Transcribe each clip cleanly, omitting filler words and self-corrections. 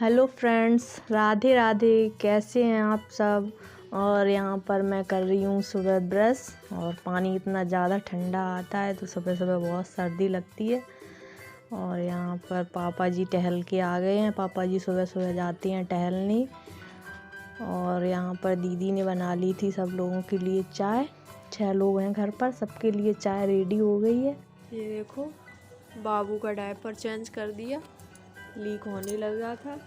Hello friends, Radhe Radhe. कैसे हैं आप सब। और यहाँ पर मैं कर रही हूँ सुबह ब्रश। और पानी इतना ज़्यादा ठंडा आता है तो सुबह सुबह बहुत सर्दी लगती है। और यहाँ पर पापा जी टहल के आ गए हैं। पापा जी सुबह सुबह जाते हैं टहलने। और यहाँ पर दीदी ने बना ली थी सब लोगों के लिए चाय। 6 लोग हैं घर पर, सबके लिए चाय रेडी हो गई है। ये देखो, बाबू का डायपर चेंज कर दिया, लीक होने लगा था।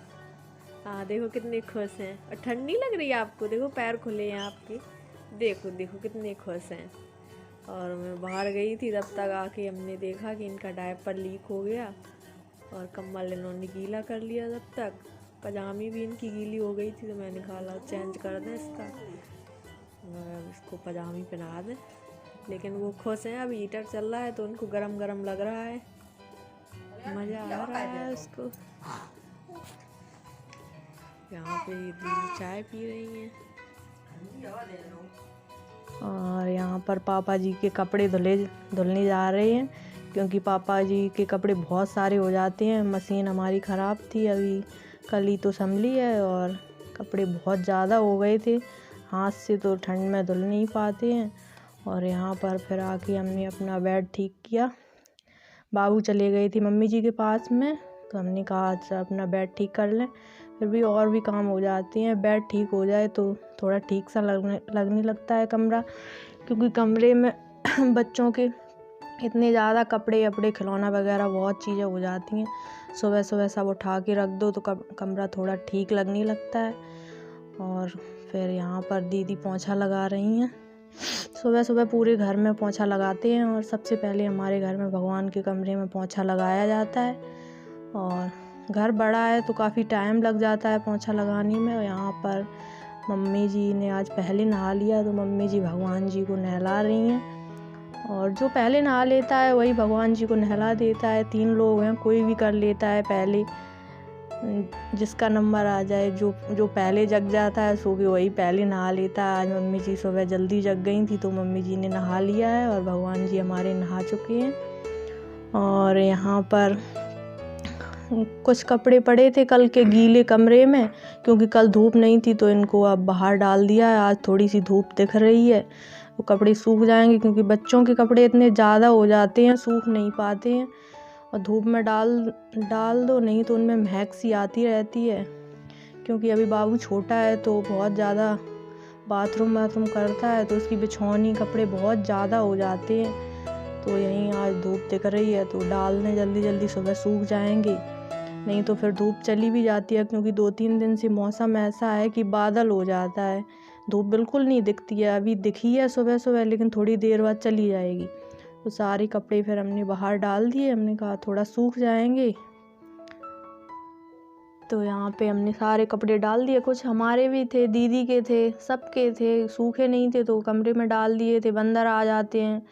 देखो कितने खुश हैं। और ठंड नहीं लग रही है आपको? देखो पैर खुले हैं आपके, देखो देखो कितने खुश हैं। और मैं बाहर गई थी, तब तक आके हमने देखा कि इनका डायपर लीक हो गया और कंबल इन्होंने गीला कर लिया। तब तक पजामी भी इनकी गीली हो गई थी, तो मैंने कहा चेंज कर दें इसका, इसको पजामी पहना दें। लेकिन वो खुश हैं। अभी हीटर चल रहा है तो उनको गरम गरम लग रहा है, मज़ा आ रहा है उसको। यहाँ पे दीदी चाय पी रही हैं। और यहाँ पर पापा जी के कपड़े धुलने जा रहे हैं, क्योंकि पापा जी के कपड़े बहुत सारे हो जाते हैं। मशीन हमारी ख़राब थी, अभी कल ही तो संभली है। और कपड़े बहुत ज़्यादा हो गए थे, हाथ से तो ठंड में धुल नहीं पाते हैं। और यहाँ पर फिर आके हमने अपना बेड ठीक किया। बाबू चले गए थे मम्मी जी के पास में, तो हमने कहा अच्छा अपना बेड ठीक कर लें। फिर भी और भी काम हो जाते हैं। बेड ठीक हो जाए तो थोड़ा ठीक सा लगने लगता है कमरा, क्योंकि कमरे में बच्चों के इतने ज़्यादा कपड़े वपड़े खिलौना वगैरह बहुत चीज़ें हो जाती हैं। सुबह सुबह सब उठा के रख दो तो कमरा थोड़ा ठीक लगने लगता है। और फिर यहाँ पर दीदी पोंछा लगा रही हैं। सुबह सुबह पूरे घर में पोंछा लगाते हैं, और सबसे पहले हमारे घर में भगवान के कमरे में पोंछा लगाया जाता है। और घर बड़ा है तो काफ़ी टाइम लग जाता है पोंछा लगाने में। और यहाँ पर मम्मी जी ने आज पहले नहा लिया, तो मम्मी जी भगवान जी को नहला रही हैं। और जो पहले नहा लेता है वही भगवान जी को नहला देता है। 3 लोग हैं, कोई भी कर लेता है पहले, जिसका नंबर आ जाए। जो पहले जग जाता है सो भी वही पहले नहा लेता है। आज मम्मी जी सुबह जल्दी जग गई थी तो मम्मी जी ने नहा लिया है, और भगवान जी हमारे नहा चुके हैं। और यहाँ पर कुछ कपड़े पड़े थे कल के गीले कमरे में, क्योंकि कल धूप नहीं थी तो इनको अब बाहर डाल दिया है। आज थोड़ी सी धूप दिख रही है, वो कपड़े सूख जाएंगे, क्योंकि बच्चों के कपड़े इतने ज़्यादा हो जाते हैं, सूख नहीं पाते हैं। और धूप में डाल दो, नहीं तो उनमें महक सी आती रहती है। क्योंकि अभी बाबू छोटा है तो बहुत ज़्यादा बाथरूम करता है, तो उसकी बिछौनी कपड़े बहुत ज़्यादा हो जाते हैं। तो यहीं आज धूप दिख रही है तो डालने जल्दी जल्दी सुबह सूख जाएंगे, नहीं तो फिर धूप चली भी जाती है। क्योंकि 2-3 दिन से मौसम ऐसा है कि बादल हो जाता है, धूप बिल्कुल नहीं दिखती है। अभी दिखी है सुबह सुबह, लेकिन थोड़ी देर बाद चली जाएगी। तो सारे कपड़े फिर हमने बाहर डाल दिए, हमने कहा थोड़ा सूख जाएंगे। तो यहाँ पे हमने सारे कपड़े डाल दिए, कुछ हमारे भी थे, दीदी के थे, सबके थे। सूखे नहीं थे तो कमरे में डाल दिए थे, बंदर आ जाते हैं।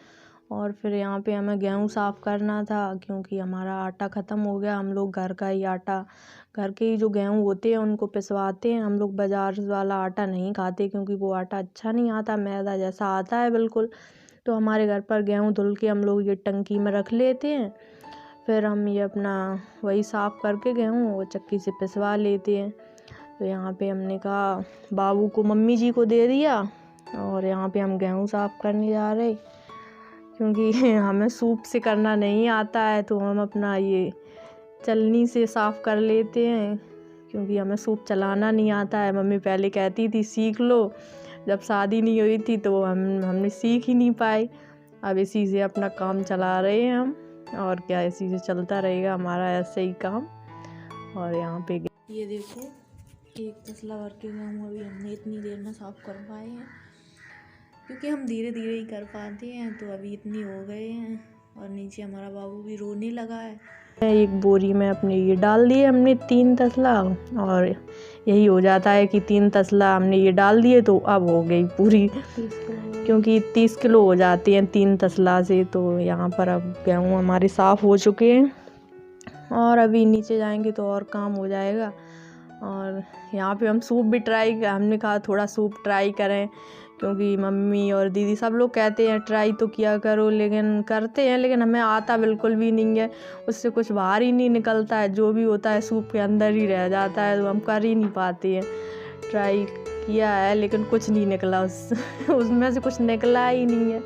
और फिर यहाँ पे हमें गेहूँ साफ़ करना था, क्योंकि हमारा आटा ख़त्म हो गया। हम लोग घर का ही आटा, घर के ही जो गेहूँ होते हैं उनको पिसवाते हैं। हम लोग बाज़ार वाला आटा नहीं खाते, क्योंकि वो आटा अच्छा नहीं आता, मैदा जैसा आता है बिल्कुल। तो हमारे घर पर गेहूँ धुल के हम लोग ये टंकी में रख लेते हैं। फिर हम ये अपना वही साफ़ करके गेहूँ वो चक्की से पिसवा लेते हैं। तो यहाँ पे हमने कहा बाबू को मम्मी जी को दे दिया, और यहाँ पे हम गेहूँ साफ़ करने जा रहे, क्योंकि हमें सूप से करना नहीं आता है, तो हम अपना ये चलनी से साफ़ कर लेते हैं, क्योंकि हमें सूप चलाना नहीं आता है। मम्मी पहले कहती थी सीख लो, जब शादी नहीं हुई थी तो हमने सीख ही नहीं पाए। अब इसी से अपना काम चला रहे हैं हम, और क्या, इसी से चलता रहेगा हमारा ऐसे ही काम। और यहाँ पे ये देखो, एक तसला भर के गेहूँ अभी हमने इतनी देर में साफ़ कर पाए हैं, क्योंकि हम धीरे धीरे ही कर पाते हैं। तो अभी इतनी हो गए हैं, और नीचे हमारा बाबू भी रोने लगा है। एक बोरी में अपने ये डाल दिए हमने 3 तसला, और यही हो जाता है कि 3 तसला हमने ये डाल दिए तो अब हो गई पूरी, क्योंकि 30 किलो हो जाती हैं 3 तसला से। तो यहाँ पर अब गेहूँ हमारे साफ़ हो चुके हैं, और अभी नीचे जाएंगे तो और काम हो जाएगा। और यहाँ पे हम सूप भी हमने कहा थोड़ा सूप ट्राई करें, क्योंकि मम्मी और दीदी सब लोग कहते हैं ट्राई तो किया करो, लेकिन करते हैं, लेकिन हमें आता बिल्कुल भी नहीं है। उससे कुछ बाहर ही नहीं निकलता है, जो भी होता है सूप के अंदर ही रह जाता है, तो हम कर ही नहीं पाते हैं। ट्राई किया है लेकिन कुछ नहीं निकला, उसमें से कुछ निकला ही नहीं है।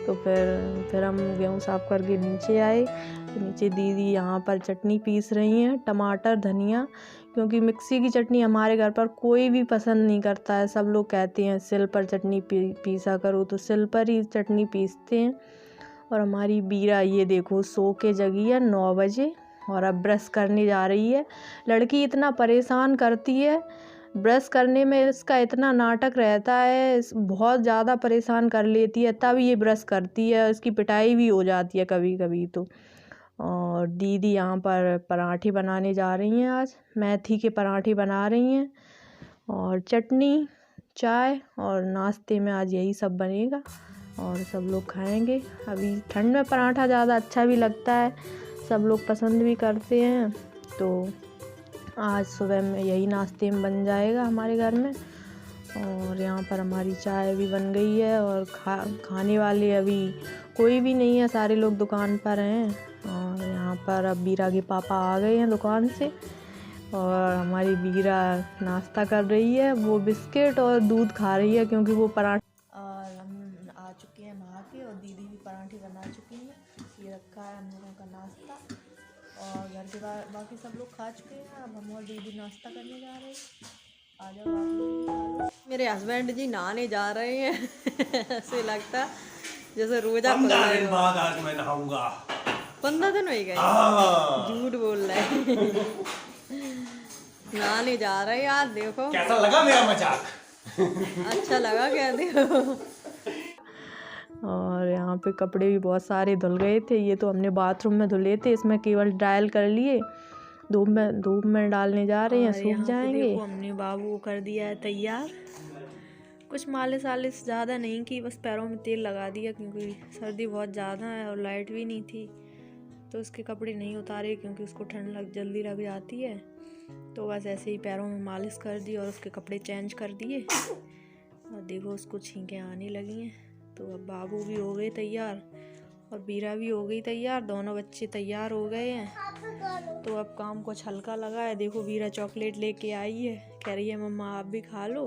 तो फिर हम गेहूँ साफ करके नीचे आए। तो नीचे दीदी यहाँ पर चटनी पीस रही हैं, टमाटर धनिया, क्योंकि मिक्सी की चटनी हमारे घर पर कोई भी पसंद नहीं करता है। सब लोग कहते हैं सिल पर चटनी पीसा करो, तो सिल पर ही चटनी पीसते हैं। और हमारी बीरा ये देखो सो के जगी है 9 बजे और अब ब्रश करने जा रही है। लड़की इतना परेशान करती है, ब्रश करने में इसका इतना नाटक रहता है, बहुत ज़्यादा परेशान कर लेती है, तब ये ब्रश करती है। इसकी पिटाई भी हो जाती है कभी कभी तो। और दीदी यहाँ पर पराठे बनाने जा रही हैं, आज मेथी के पराठे बना रही हैं, और चटनी चाय, और नाश्ते में आज यही सब बनेगा और सब लोग खाएंगे। अभी ठंड में पराठा ज़्यादा अच्छा भी लगता है, सब लोग पसंद भी करते हैं, तो आज सुबह में यही नाश्ते में बन जाएगा हमारे घर में। और यहाँ पर हमारी चाय भी बन गई है, और खाने वाले अभी कोई भी नहीं है, सारे लोग दुकान पर हैं। और यहाँ पर अब बीरा के पापा आ गए हैं दुकान से, और हमारी बीरा नाश्ता कर रही है, वो बिस्किट और दूध खा रही है क्योंकि वो पराठा। और हम आ चुके हैं नहा के, और दीदी भी पराठे बना चुकी हैं। ये रखा है हम लोगों का नाश्ता, और घर के बाकी सब लोग खा चुके हैं। अब हम और दीदी नाश्ता करने जा रहे हैं। आ जाओ आप लोग। मेरे हस्बैंड जी नहाने जा रहे हैं ऐसे लगता जैसे रोजा खुल रहा है। बाद आज मैं नहाऊंगा। 15 दिन हो गए, झूठ बोल रहे हैं नहाने जा रहे हैं यार। देखो कैसा लगा मेरा मजाक? अच्छा लगा क्या? देखो, और यहाँ पे कपड़े भी बहुत सारे धुल गए थे, ये तो हमने बाथरूम में धुले थे, इसमें केवल ड्रायल कर लिए, धूप में डालने जा रहे हैं, सूख जाएंगे। देखो हमने बाबू को कर दिया है तैयार, कुछ मालिश वालिश ज़्यादा नहीं की, बस पैरों में तेल लगा दिया क्योंकि सर्दी बहुत ज़्यादा है और लाइट भी नहीं थी, तो उसके कपड़े नहीं उतारे क्योंकि उसको ठंड जल्दी लग जाती है। तो बस ऐसे ही पैरों में मालिश कर दी और उसके कपड़े चेंज कर दिए, और देखो उसको छींकें आने लगी हैं। तो अब बाबू भी हो गए तैयार और बीरा भी हो गई तैयार, दोनों बच्चे तैयार हो गए हैं। तो अब काम कुछ हल्का लगा है। देखो बीरा चॉकलेट लेके आई है, कह रही है मम्मा आप भी खा लो,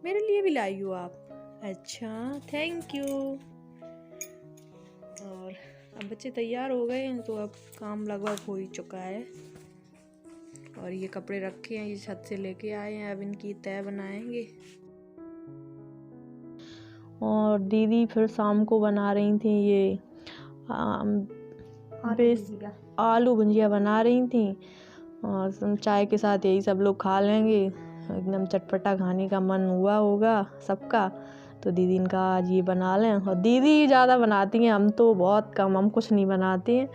मेरे लिए भी लाई हो आप? अच्छा थैंक यू। और अब बच्चे तैयार हो गए हैं, तो अब काम लगभग हो ही चुका है। और ये कपड़े रखे हैं, ये छत से लेके आए हैं, अब इनकी तह बनाएंगे। और दीदी फिर शाम को बना रही थी ये आलू भुजिया बना रही थी, और चाय के साथ यही सब लोग खा लेंगे, एकदम चटपटा खाने का मन हुआ होगा सबका, तो दीदी इनका आज ये बना लें। और दीदी ज़्यादा बनाती हैं, हम तो बहुत कम, हम कुछ नहीं बनाते हैं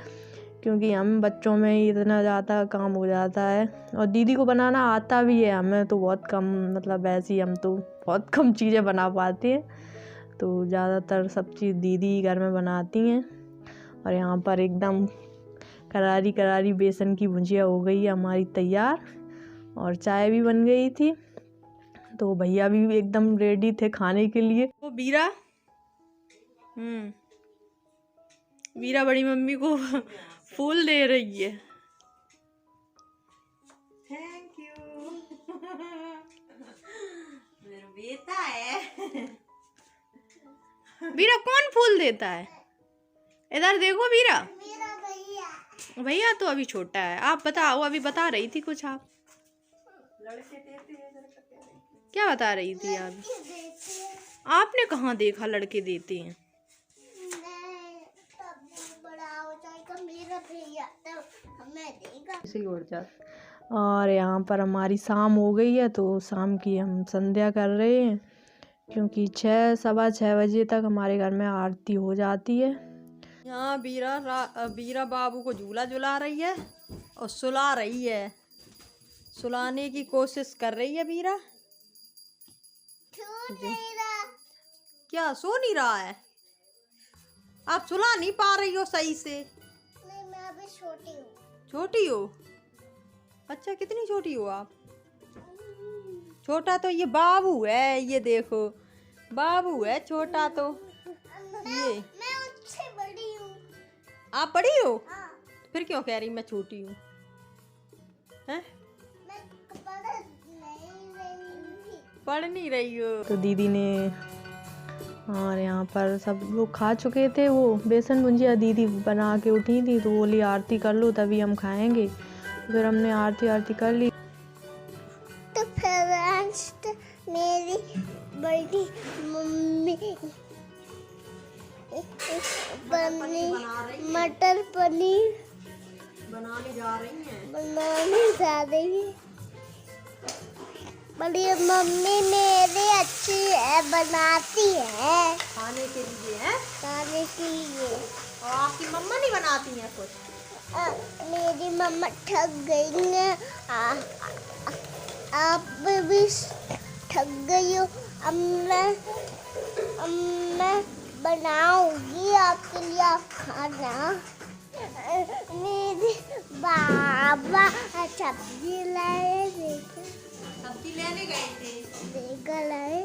क्योंकि हम बच्चों में ही इतना ज़्यादा काम हो जाता है, और दीदी को बनाना आता भी है, हमें तो बहुत कम, मतलब ऐसी हम तो बहुत कम चीज़ें बना पाते हैं, तो ज़्यादातर सब चीज़ दीदी घर में बनाती हैं। और यहाँ पर एकदम करारी करारी बेसन की भुजिया हो गई है हमारी तैयार, और चाय भी बन गई थी, तो भैया भी एकदम रेडी थे खाने के लिए। वो बीरा बीरा बड़ी मम्मी को फूल दे रही है। थैंक यू मेरा बेटा है। बीरा कौन फूल देता है? इधर देखो बीरा, भैया तो अभी छोटा है। आप बताओ, अभी बता रही थी कुछ आप, लड़के देते हैं, क्या बता रही थी आप? आपने कहाँ देखा लड़के देते हैं? और यहाँ पर हमारी शाम हो गई है, तो शाम की हम संध्या कर रहे हैं, क्योंकि 6-6:15 बजे तक हमारे घर में आरती हो जाती है। यहाँ बीरा बाबू को झूला झुला रही है और सुला रही है, सुलाने की कोशिश कर रही है बीरा। क्या सो नहीं रहा है? आप सुला नहीं पा रही हो सही से? नहीं, मैं अभी छोटी हूँ। छोटी हो? अच्छा, कितनी छोटी हो आप? छोटा तो ये बाबू है, ये देखो बाबू है छोटा तो ये। मैं उससे बड़ी हूँ। आप बड़ी हो? हाँ। फिर क्यों कह रही मैं छोटी हूँ? हैं? मैं पढ़ नहीं रही हो? तो दीदी ने और यहाँ पर सब लोग खा चुके थे। वो बेसन भुंजिया दीदी बना के उठी थी, तो बोली आरती कर लो तभी हम खाएंगे। फिर हमने आरती कर ली। तो फ्रेंड्स, मेरी बड़ी मम्मी मटर पनीर बनाने जा रही हैं। बड़ी मम्मी मेरी अच्छी है, बनाती है खाने के लिए है? खाने के लिए। और आपकी मम्मा नहीं बनाती हैं कुछ? मेरी मम्मा थक गई है। आप भी थक गई हो। अब मैं बनाऊंगी आपके लिए आप खाना। मेरे बाबा सब्जी लाए, देखो सब्जी लेने गए थे। देखा लाए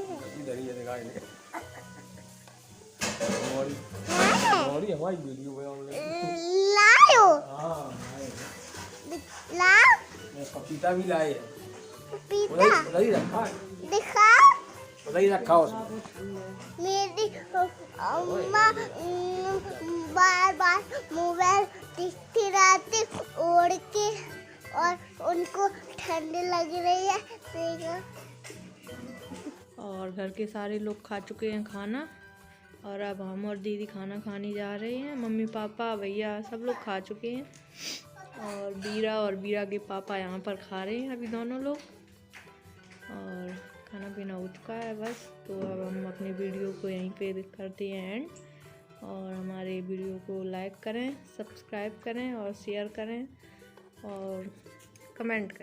लाओ लाओ। पपीता भी लाए हैं। पपीता उधर रखा है, दिखा। उधर ही रखा उसमें। मेरी अम्मा बार बार मोबाइल देखती रहती ओढ़ के, और उनको ठंड लग रही है। देखो और घर के सारे लोग खा चुके हैं खाना, और अब हम और दीदी खाना खाने जा रहे हैं। मम्मी पापा भैया सब लोग खा चुके हैं, और बीरा के पापा यहाँ पर खा रहे हैं अभी दोनों लोग। और खाना पीना हो चुका है बस। तो अब हम अपने वीडियो को यहीं पे करते हैं एंड। और हमारे वीडियो को लाइक करें, सब्सक्राइब करें और शेयर करें और कमेंट करें।